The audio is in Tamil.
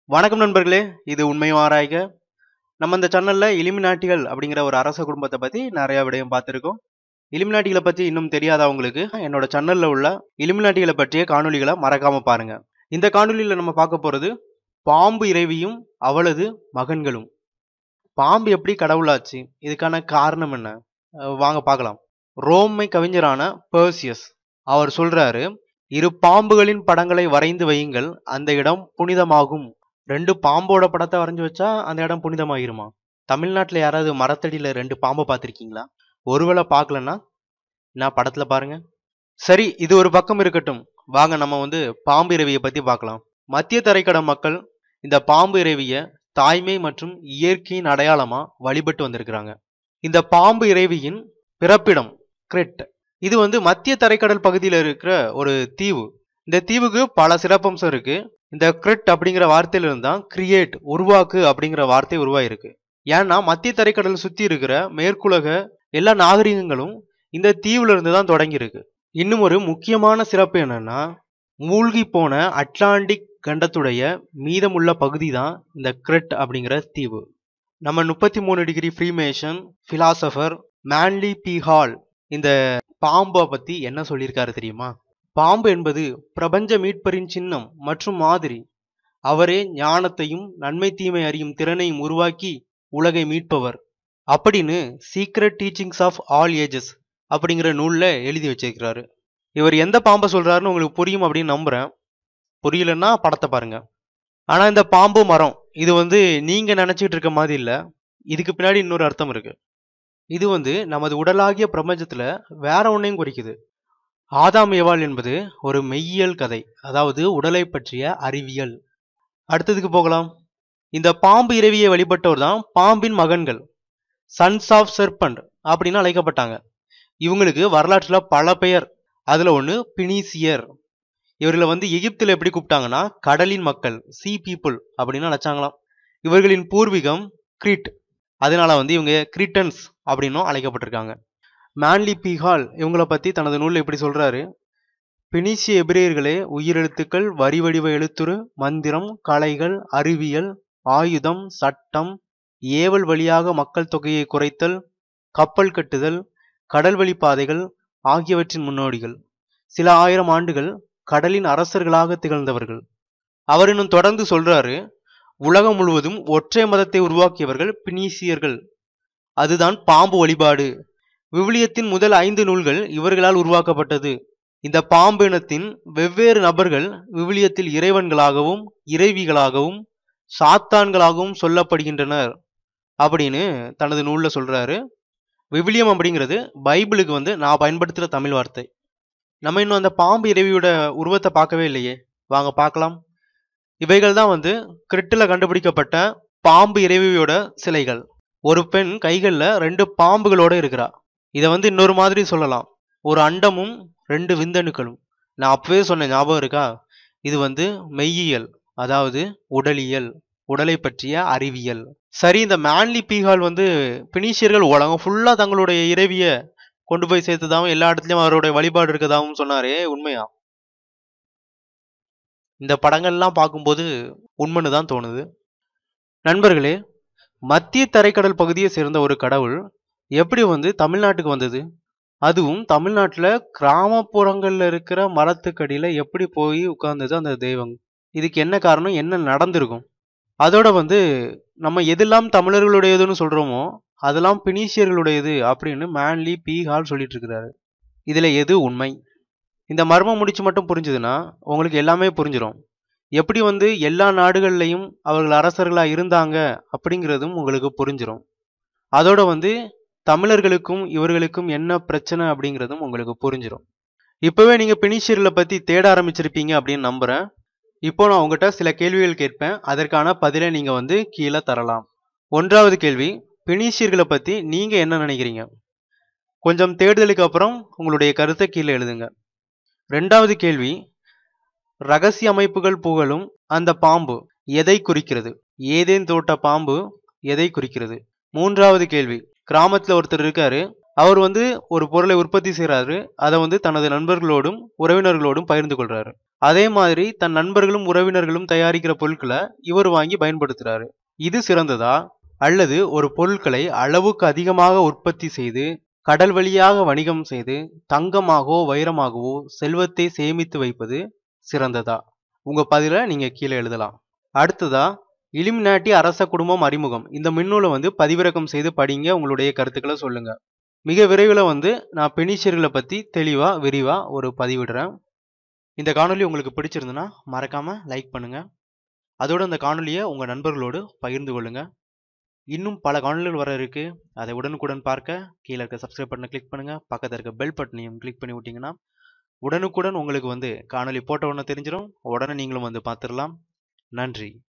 வணக்கம் நண்பர்களே, இது உண்மையும் ஆராய்க. நம்ம இந்த சேனல்ல இலுமினாட்டிகள் அப்படிங்கிற ஒரு அரச குடும்பத்தை பத்தி நிறைய விடயம் பார்த்துருக்கோம். இலுமினாட்டிகளை பத்தி இன்னும் தெரியாதவங்களுக்கு என்னோட சேனல்ல உள்ள இலுமினாட்டிகளை பற்றிய காணொளிகளை மறக்காம பாருங்க. இந்த காணொளியில நம்ம பார்க்க போறது பாம்பு இறைவியும் அவளது மகன்களும். பாம்பு எப்படி கடவுளாச்சு, இதுக்கான காரணம் என்ன, வாங்க பார்க்கலாம். ரோமை கவிஞரான பெர்சியஸ் அவர் சொல்றாரு, இரு பாம்புகளின் படங்களை வரைந்து வையுங்கள், அந்த இடம் புனிதமாகும். ரெண்டு பாம்போட படத்தை வரைஞ்சு வச்சா அந்த இடம் புனிதமாகிருமா? தமிழ்நாட்டில் யாராவது மரத்தடியில ரெண்டு பாம்பை பார்த்துருக்கீங்களா? ஒருவேளை பார்க்கலன்னா நான் படத்துல பாருங்க. சரி, இது ஒரு பக்கம் இருக்கட்டும். வாங்க நம்ம பாம்பு இறைவியை பத்தி பார்க்கலாம். மத்திய தரைக்கடல் மக்கள் இந்த பாம்பு இறைவிய தாய்மை மற்றும் இயற்கையின் அடையாளமா வழிபட்டு வந்திருக்கிறாங்க. இந்த பாம்பு இறைவியின் பிறப்பிடம் கிரெட். இது மத்திய தரைக்கடல் பகுதியில் இருக்கிற ஒரு தீவு. இந்த தீவுக்கு பல சிறப்பம்சம் இருக்கு. இந்த கிரெட் அப்படிங்கிற வார்த்தையில இருந்தான் கிரியேட், உருவாக்கு அப்படிங்கிற வார்த்தை உருவாயிருக்கு. ஏன்னா மத்திய தரைக்கடல் சுத்தி இருக்கிற மேற்குலக எல்லா நாகரிகங்களும் இந்த தீவுல இருந்து தான் தொடங்கி இருக்கு. இன்னும் ஒரு முக்கியமான சிறப்பு என்னன்னா, மூழ்கி போன அட்லாண்டிக் கண்டத்துடைய மீதமுள்ள பகுதி தான் இந்த கிரெட் அப்படிங்கிற தீவு. நம்ம 33 degree freemason philosopher Manly P Hall இந்த பாம்பை பத்தி என்ன சொல்லியிருக்காரு தெரியுமா? பாம்பு என்பது பிரபஞ்ச மீட்பரின் சின்னம் மற்றும் மாதிரி. அவரே ஞானத்தையும் நன்மை தீமை அறியும் திறனையும் உருவாக்கி உலகை மீட்பவர் அப்படின்னு secret teachings of all ages அப்படிங்கிற நூல்ல எழுதி வச்சிருக்கிறாரு. இவர் எந்த பாம்பை சொல்றாருன்னு உங்களுக்கு புரியும் அப்படின்னு நம்புறேன். புரியலன்னா படத்தை பாருங்க. ஆனா இந்த பாம்பு மரம் இது நீங்க நினைச்சிட்டு இருக்க மாதிரி இல்ல. இதுக்கு பின்னாடி இன்னொரு அர்த்தம் இருக்கு. இது நமது உடலாகிய பிரபஞ்சத்துல வேற ஒன்னையும் குறிக்குது. ஆதாம் ஏவாள் என்பது ஒரு மெய்யியல் கதை, அதாவது உடலை பற்றிய அறிவியல். அடுத்ததுக்கு போகலாம். இந்த பாம்பு இறைவியை வழிபட்டோர் தான் பாம்பின் மகன்கள், சன்ஸ் ஆஃப் செர்பண்ட் அப்படின்னு அழைக்கப்பட்டாங்க. இவங்களுக்கு வரலாற்றுல பல பெயர். அதுல ஒண்ணு பினீசியர். இவர்களை எகிப்துல எப்படி கூப்பிட்டாங்கன்னா கடலின் மக்கள், சீ பீப்புள் அப்படின்னு அழைச்சாங்களாம். இவர்களின் பூர்வீகம் கிரீட், அதனால இவங்க கிரீட்டன்ஸ் அப்படின்னும் அழைக்கப்பட்டிருக்காங்க. மேன்லி பி ஹால் இவங்களை பத்தி தனது நூலில் இப்படி சொல்றாரு, பினிசிய எபிரேயர்களே உயிரெழுத்துக்கள், வரி வடிவ எழுத்துரு, மந்திரம், கலைகள், அறிவியல், ஆயுதம், சட்டம், ஏவல் வழியாக மக்கள் தொகையை குறைத்தல், கப்பல் கட்டுதல், கடல்வழி பாதைகள் ஆகியவற்றின் முன்னோடிகள். சில ஆயிரம் ஆண்டுகள் கடலின் அரசர்களாக திகழ்ந்தவர்கள். அவர் இன்னும் தொடர்ந்து சொல்றாரு, உலகம் முழுவதும் ஒற்றை மதத்தை உருவாக்கியவர்கள் பினீசியர்கள். அதுதான் பாம்பு வழிபாடு. விவிலியத்தின் முதல் 5 நூல்கள் இவர்களால் உருவாக்கப்பட்டது. இந்த பாம்பு இனத்தின் வெவ்வேறு நபர்கள் விவிலியத்தில் இறைவன்களாகவும் இறைவிகளாகவும் சாத்தான்களாகவும் சொல்லப்படுகின்றனர் அப்படின்னு தனது நூல்ல சொல்றாரு. விவிலியம் அப்படிங்கிறது பைபிளுக்கு நான் பயன்படுத்துகிற தமிழ் வார்த்தை. நம்ம இன்னும் அந்த பாம்பு இறைவியோட உருவத்தை பார்க்கவே இல்லையே, வாங்க பார்க்கலாம். இவைகள் தான் கிரெட்டில் கண்டுபிடிக்கப்பட்ட பாம்பு இறைவியோட சிலைகள். ஒரு பெண் கைகள்ல 2 பாம்புகளோட இருக்கிறா. இதை இன்னொரு மாதிரி சொல்லலாம், ஒரு அண்டமும் 2 விந்தணுக்களும். நான் அப்பவே சொன்னேன், ஞாபகம் இருக்கா? இது மெய்யியல், அதாவது உடலியல், உடலை பற்றிய அறிவியல். சரி, இந்த மேன்லி பீகால் பினீசியர்கள் உலகம் ஃபுல்லா தங்களுடைய இறைவிய கொண்டு போய் சேர்த்ததாகவும் எல்லா இடத்துலயும் அவருடைய வழிபாடு இருக்கதாகவும் சொன்னாரே, உண்மையா? இந்த படங்கள்லாம் பார்க்கும்போது உண்மைன்னு தான் தோணுது. நண்பர்களே, மத்திய தரைக்கடல் பகுதியை சேர்ந்த ஒரு கடவுள் எப்படி தமிழ்நாட்டுக்கு வந்தது? அதுவும் தமிழ்நாட்டுல கிராமப்புறங்கள்ல இருக்கிற மரத்துக்கடியில எப்படி போய் உட்கார்ந்தது அந்த தெய்வம்? இதுக்கு என்ன காரணம், என்ன நடந்திருக்கும்? அதோட நம்ம எதெல்லாம் தமிழர்களுடையதுன்னு சொல்றோமோ அதெல்லாம் பினீசியர்களுடையது அப்படின்னு மேன்லி பி ஹால் சொல்லிட்டு இருக்கிறாரு. இதுல எது உண்மை? இந்த மர்மம் முடிச்சு மட்டும் புரிஞ்சுதுன்னா உங்களுக்கு எல்லாமே புரிஞ்சிடும். எப்படி எல்லா நாடுகள்லையும் அவர்கள் அரசர்களா இருந்தாங்க அப்படிங்கிறதும் உங்களுக்கு புரிஞ்சிடும். அதோட தமிழர்களுக்கும் இவர்களுக்கும் என்ன பிரச்சனை அப்படிங்கிறதும் உங்களுக்கு புரிஞ்சிடும். இப்பவே நீங்க பினீசியர்களை பத்தி தேட ஆரம்பிச்சிருப்பீங்க அப்படின்னு நம்புறேன். இப்போ நான் உங்ககிட்ட சில கேள்விகள் கேட்பேன், அதற்கான பதிலை நீங்க கீழே தரலாம். 1வது கேள்வி, பினீசியர்களை பத்தி நீங்க என்ன நினைக்கிறீங்க? கொஞ்சம் தேடுதலுக்கு அப்புறம் உங்களுடைய கருத்தை கீழே எழுதுங்க. 2வது கேள்வி, ரகசிய அமைப்புகள் புகழும் அந்த பாம்பு எதை குறிக்கிறது? ஏதேன் தோட்ட பாம்பு எதை குறிக்கிறது? 3வது கேள்வி, கிராமத்துல ஒருத்தர் இருக்காரு, அவர் வந்து ஒரு பொருளை உற்பத்தி செய்றாரு. அத வந்து தனது நண்பர்களோடும், உறவினர்களோடும் பகிர்ந்து கொள்றாரு. அதே மாதிரி தன் நண்பர்களும், உறவினர்களும் தயாரிக்கிற பொருட்கள இவர் வாங்கி பயன்படுத்துறாரு. இது சிறந்ததா? அல்லது ஒரு பொருட்களை அளவுக்கு அதிகமாக உற்பத்தி செய்து, கடல் வழியாக வணிகம் செய்து, தங்கமாகவோ, வைரமாகவோ செல்வத்தை சேமித்து வைப்பது சிறந்ததா? உங்க பதில நீங்க கீழ எழுதலாம். அடுத்ததா, இலுமினாட்டி அரச குடும்பம் அறிமுகம். இந்த மின்னூல வந்து பதிவிறக்கம் செய்து படிங்க. உங்களுடைய கருத்துக்கள சொல்லுங்க. மிக விரைவில வந்து நான் பெனிஷியர்கள பத்தி தெளிவா, விரிவா ஒரு பதிவிடுறேன். இந்த காணொளி உங்களுக்கு பிடிச்சிருந்ததுன்னா, மறக்காம லைக் பண்ணுங்க. அதோட இந்த காணொளிய உங்க நண்பர்களோடு பகிர்ந்து கொள்ளுங்க. இன்னும் பல காணொளிகள் வர இருக்கு. அதை உடனுக்குடன் பார்க்க கீழ இருக்க சப்ஸ்கிரைப் பட்டனை கிளிக் பண்ணுங்க. பக்கத்துல இருக்க பெல் பட்டனையும் கிளிக் பண்ணி விட்டீங்கன்னா, உடனுக்குடன் உங்களுக்கு வந்து காணொளி போட்ட உடனே தெரிஞ்சிரும். உடனே நீங்களும் வந்து பார்த்துடலாம். நன்றி.